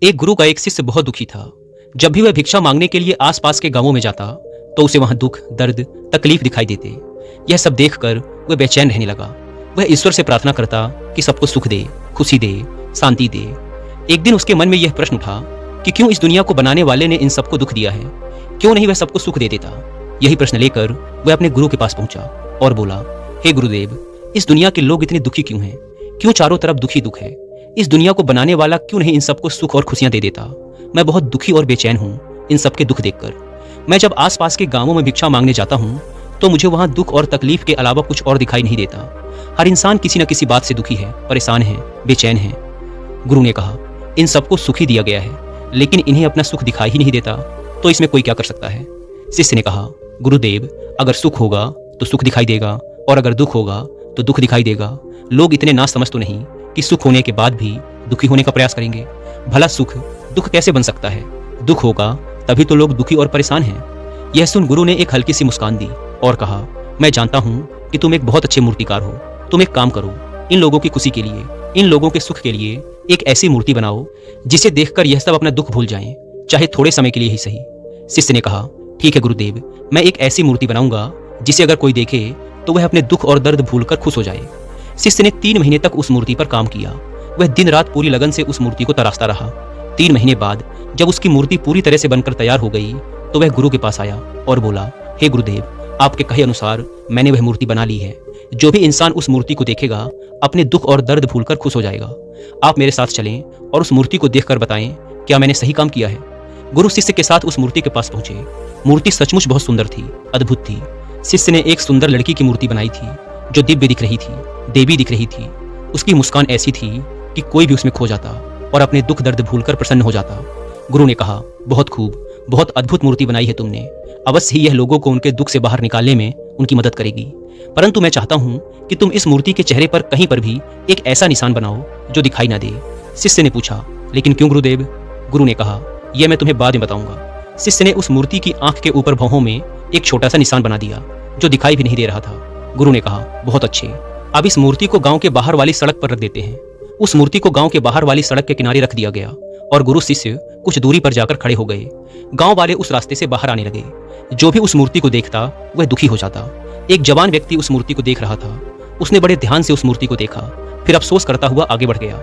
एक गुरु का एक शिष्य बहुत दुखी था। जब भी वह भिक्षा मांगने के लिए आसपास के गांवों में जाता तो उसे वहां दुख, दर्द, तकलीफ दिखाई देते। यह सब देखकर वह बेचैन रहने लगा। वह ईश्वर से प्रार्थना करता कि सबको सुख दे, खुशी दे, शांति दे। एक दिन उसके मन में यह प्रश्न उठा कि क्यों इस दुनिया को बनाने वाले ने इन सबको दुख दिया है, क्यों नहीं वह सबको सुख दे देता। यही प्रश्न लेकर वह अपने गुरु के पास पहुंचा और बोला, हे गुरुदेव, इस दुनिया के लोग इतने दुखी क्यों हैं? क्यों चारों तरफ दुखी दुख है? इस दुनिया को बनाने वाला क्यों नहीं इन सबको सुख और खुशियां दे देता? मैं बहुत दुखी और बेचैन हूँ इन सबके दुख देखकर। मैं जब आसपास के गांवों में भिक्षा मांगने जाता हूँ तो मुझे वहां दुख और तकलीफ के अलावा कुछ और दिखाई नहीं देता। हर इंसान किसी न किसी बात से दुखी है, परेशान है, बेचैन है। गुरु ने कहा, इन सबको सुख ही दिया गया है, लेकिन इन्हें अपना सुख दिखाई ही नहीं देता, तो इसमें कोई क्या कर सकता है? शिष्य ने कहा, गुरुदेव, अगर सुख होगा तो सुख दिखाई देगा, और अगर दुख होगा तो दुख दिखाई देगा। लोग इतने ना समझ तो नहीं कि सुख होने के बाद भी दुखी होने का प्रयास करेंगे। भला सुख दुख कैसे बन सकता है? दुख होगा तभी तो लोग दुखी और परेशान हैं। यह सुन गुरु ने एक हल्की सी मुस्कान दी और कहा, मैं जानता हूँ कि तुम एक बहुत अच्छे मूर्तिकार हो। तुम एक काम करो, इन लोगों की खुशी के लिए, इन लोगों के सुख के लिए एक ऐसी मूर्ति बनाओ जिसे देखकर यह सब अपना दुख भूल जाएं, चाहे थोड़े समय के लिए ही सही। शिष्य ने कहा, ठीक है गुरुदेव, मैं एक ऐसी मूर्ति बनाऊंगा जिसे अगर कोई देखे तो वह अपने दुख और दर्द भूलकर खुश हो जाए। शिष्य ने 3 महीने तक उस मूर्ति पर काम किया। वह दिन रात पूरी लगन से उस मूर्ति को तराशता रहा। 3 महीने बाद जब उसकी मूर्ति पूरी तरह से बनकर तैयार हो गई तो वह गुरु के पास आया और बोला, हे गुरुदेव, आपके कहे अनुसार मैंने वह मूर्ति बना ली है। जो भी इंसान उस मूर्ति को देखेगा अपने दुख और दर्द भूलकर खुश हो जाएगा। आप मेरे साथ चलें और उस मूर्ति को देखकर बताएं क्या मैंने सही काम किया है। गुरु शिष्य के साथ उस मूर्ति के पास पहुंचे। मूर्ति सचमुच बहुत सुंदर थी, अद्भुत थी। शिष्य ने एक सुंदर लड़की की मूर्ति बनाई थी जो दिव्य दिख रही थी, देवी दिख रही थी। उसकी मुस्कान ऐसी थी कि कोई भी उसमें खो जाता और अपने दुख दर्द भूलकर प्रसन्न हो जाता। गुरु ने कहा, बहुत खूब, बहुत अद्भुत मूर्ति बनाई है तुमने। अवश्य ही यह लोगों को उनके दुख से बाहर निकालने में उनकी मदद करेगी। परंतु मैं चाहता हूं कि तुम इस मूर्ति के चेहरे पर कहीं पर भी एक ऐसा निशान बनाओ जो दिखाई ना दे। शिष्य ने पूछा, लेकिन क्यों गुरुदेव? गुरु ने कहा, यह मैं तुम्हें बाद में बताऊंगा। शिष्य ने उस मूर्ति की आंख के ऊपर भौहों में एक छोटा सा निशान बना दिया जो दिखाई भी नहीं दे रहा था। गुरु ने कहा, बहुत अच्छे, अब इस मूर्ति को गांव के बाहर वाली सड़क पर रख देते हैं। उस मूर्ति को गांव के बाहर वाली सड़क के किनारे रख दिया गया और गुरु शिष्य कुछ दूरी पर जाकर खड़े हो गए। गांव वाले उस रास्ते से बाहर आने लगे। जो भी उस मूर्ति को देखता वह दुखी हो जाता। एक जवान व्यक्ति उस मूर्ति को देख रहा था। उसने बड़े ध्यान से उस मूर्ति को देखा, फिर अफसोस करता हुआ आगे बढ़ गया।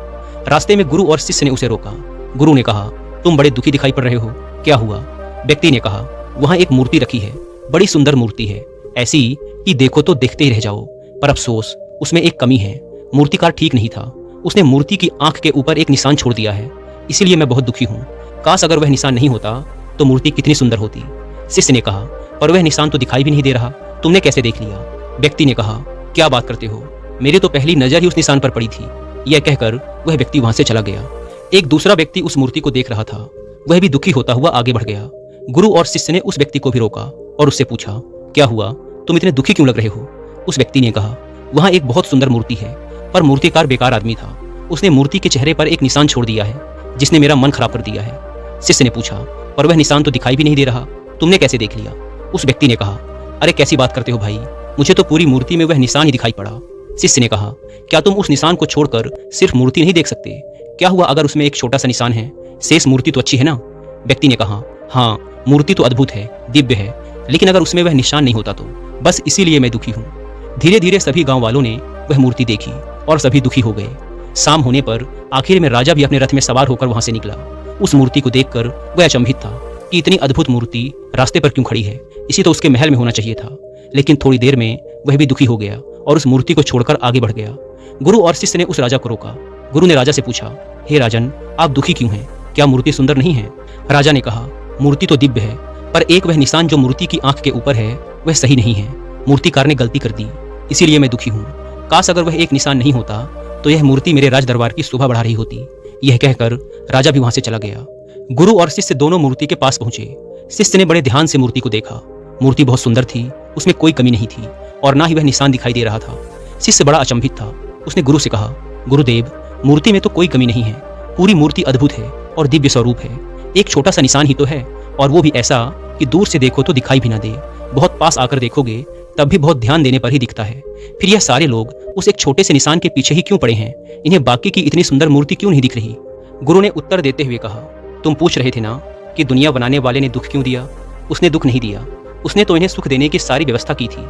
रास्ते में गुरु और शिष्य ने उसे रोका। गुरु ने कहा, तुम बड़े दुखी दिखाई पड़ रहे हो, क्या हुआ? व्यक्ति ने कहा, वहां एक मूर्ति रखी है, बड़ी सुंदर मूर्ति है, ऐसी कि देखो तो देखते ही रह जाओ, पर अफसोस उसमें एक कमी है। मूर्तिकार ठीक नहीं था, उसने मूर्ति की आंख के ऊपर एक निशान छोड़ दिया है, इसीलिए मैं बहुत दुखी हूँ। काश अगर वह निशान नहीं होता तो मूर्ति कितनी सुंदर होती। शिष्य ने कहा, पर वह निशान तो दिखाई भी नहीं दे रहा, तुमने कैसे देख लिया? व्यक्ति ने कहा, क्या बात करते हो, मेरी तो पहली नजर ही उस निशान पर पड़ी थी। यह कहकर वह व्यक्ति वहां से चला गया। एक दूसरा व्यक्ति उस मूर्ति को देख रहा था, वह भी दुखी होता हुआ आगे बढ़ गया। गुरु और शिष्य ने उस व्यक्ति को भी रोका और उससे पूछा, क्या हुआ, तुम इतने दुखी क्यों लग रहे हो? उस व्यक्ति ने कहा, वहां एक बहुत सुंदर मूर्ति है, पर मूर्तिकार बेकार आदमी था। उसने मूर्ति के चेहरे पर एक निशान छोड़ दिया है जिसने मेरा मन खराब कर दिया है। शिष्य ने पूछा, पर वह निशान तो दिखाई भी नहीं दे रहा, तुमने कैसे देख लिया? उस व्यक्ति ने कहा, अरे कैसी बात करते हो भाई, मुझे तो पूरी मूर्ति में वह निशान ही दिखाई पड़ा। शिष्य ने कहा, क्या तुम उस निशान को छोड़कर सिर्फ मूर्ति नहीं देख सकते? क्या हुआ अगर उसमें एक छोटा सा निशान है, शेष मूर्ति तो अच्छी है ना? व्यक्ति ने कहा, हाँ, मूर्ति तो अद्भुत है, दिव्य है, लेकिन अगर उसमें वह निशान नहीं होता तो बस इसीलिए मैं दुखी हूँ। धीरे धीरे सभी गांव वालों ने वह मूर्ति देखी और सभी दुखी हो गए। शाम होने पर आखिर में राजा भी अपने रथ में सवार होकर वहां से निकला। उस मूर्ति को देखकर वह अचंभित था कि इतनी अद्भुत मूर्ति रास्ते पर क्यों खड़ी है, इसी तो उसके महल में होना चाहिए था। लेकिन थोड़ी देर में वह भी दुखी हो गया और उस मूर्ति को छोड़कर आगे बढ़ गया। गुरु और शिष्य ने उस राजा को रोका। गुरु ने राजा से पूछा, हे राजन, आप दुखी क्यों हैं? क्या मूर्ति सुंदर नहीं है? राजा ने कहा, मूर्ति तो दिव्य है, पर एक वह निशान जो मूर्ति की आंख के ऊपर है वह सही नहीं है। मूर्तिकार ने गलती कर दी, इसीलिए मैं दुखी हूँ। काश अगर वह एक निशान नहीं होता तो यह मूर्ति मेरे राज दरबार की शोभा बढ़ा रही होती। यह कहकर राजा भी वहां से चला गया। गुरु और शिष्य दोनों मूर्ति के पास पहुंचे। शिष्य ने बड़े ध्यान से मूर्ति को देखा। मूर्ति बहुत सुंदर थी, उसमें कोई कमी नहीं थी और ना ही वह निशान दिखाई दे रहा था। शिष्य बड़ा अचंभित था। उसने गुरु से कहा, गुरुदेव, मूर्ति में तो कोई कमी नहीं है, पूरी मूर्ति अद्भुत है और दिव्य स्वरूप है। एक छोटा सा निशान ही तो है, और वो भी ऐसा कि दूर से देखो तो दिखाई भी ना दे, बहुत पास आकर देखोगे तब भी बहुत ध्यान देने पर ही दिखता है। फिर यह सारे लोग उस एक छोटे से निशान के पीछे ही क्यों पड़े हैं? इन्हें बाकी की इतनी सुंदर मूर्ति क्यों नहीं दिख रही? गुरु ने उत्तर देते हुए कहा, तुम पूछ रहे थे ना कि दुनिया बनाने वाले ने दुख क्यों दिया। उसने दुख नहीं दिया, उसने तो इन्हें सुख देने की सारी व्यवस्था की थी।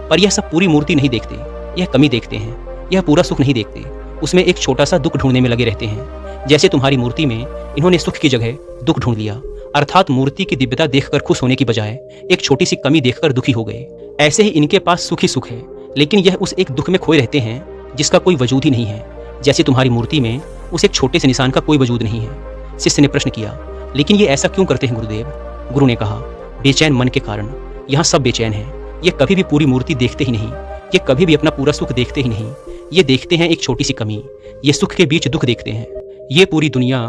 पर यह सब पूरी मूर्ति नहीं देखते, यह कमी देखते हैं, यह पूरा सुख नहीं देखते, उसमें एक छोटा सा दुख ढूंढने में लगे रहते हैं। जैसे तुम्हारी मूर्ति में इन्होंने सुख की जगह दुख ढूंढ लिया, अर्थात मूर्ति की दिव्यता देखकर खुश होने की बजाय एक छोटी सी कमी देखकर दुखी हो गए। ऐसे ही इनके पास सुख ही सुख है, लेकिन यह उस एक दुख में खोए रहते हैं जिसका कोई वजूद ही नहीं है। जैसे तुम्हारी मूर्ति में उस एक छोटे से निशान का कोई वजूद नहीं है। शिष्य ने प्रश्न किया, लेकिन ये ऐसा क्यों करते हैं गुरुदेव? गुरु ने कहा, बेचैन मन के कारण। यहाँ सब बेचैन हैं। ये कभी भी पूरी मूर्ति देखते ही नहीं, ये कभी भी अपना पूरा सुख देखते ही नहीं। ये देखते हैं एक छोटी सी कमी, ये सुख के बीच दुख देखते हैं। ये पूरी दुनिया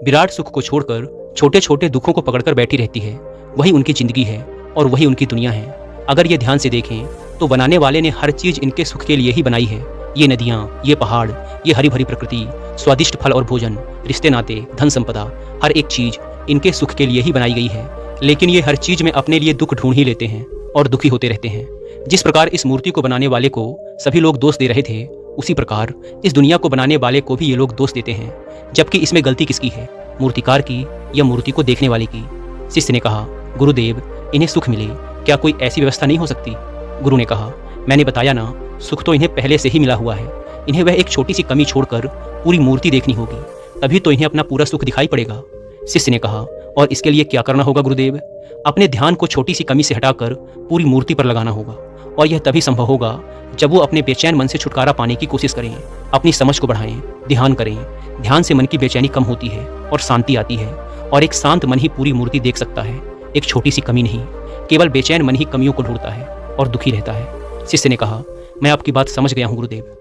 विराट सुख को छोड़कर छोटे छोटे दुखों को पकड़कर बैठी रहती है। वही उनकी जिंदगी है और वही उनकी दुनिया है। अगर ये ध्यान से देखें तो बनाने वाले ने हर चीज इनके सुख के लिए ही बनाई है। ये नदियाँ, ये पहाड़, ये हरी भरी प्रकृति, स्वादिष्ट फल और भोजन, रिश्ते नाते, धन संपदा, हर एक चीज इनके सुख के लिए ही बनाई गई है। लेकिन ये हर चीज में अपने लिए दुख ढूंढ ही लेते हैं और दुखी होते रहते हैं। जिस प्रकार इस मूर्ति को बनाने वाले को सभी लोग दोष दे रहे थे, उसी प्रकार इस दुनिया को बनाने वाले को भी ये लोग दोष देते हैं। जबकि इसमें गलती किसकी है, मूर्तिकार की या मूर्ति को देखने वाले की? शिष्य ने कहा, गुरुदेव, इन्हें सुख मिले, क्या कोई ऐसी व्यवस्था नहीं हो सकती? गुरु ने कहा, मैंने बताया ना, सुख तो इन्हें पहले से ही मिला हुआ है। इन्हें वह एक छोटी सी कमी छोड़कर पूरी मूर्ति देखनी होगी, तभी तो इन्हें अपना पूरा सुख दिखाई पड़ेगा। शिष्य ने कहा, और इसके लिए क्या करना होगा गुरुदेव? अपने ध्यान को छोटी सी कमी से हटाकर पूरी मूर्ति पर लगाना होगा, और यह तभी संभव होगा जब वो अपने बेचैन मन से छुटकारा पाने की कोशिश करें, अपनी समझ को बढ़ाएं, ध्यान करें। ध्यान से मन की बेचैनी कम होती है और शांति आती है, और एक शांत मन ही पूरी मूर्ति देख सकता है, एक छोटी सी कमी नहीं। केवल बेचैन मन ही कमियों को ढूंढता है और दुखी रहता है। शिष्य ने कहा, मैं आपकी बात समझ गया हूँ गुरुदेव।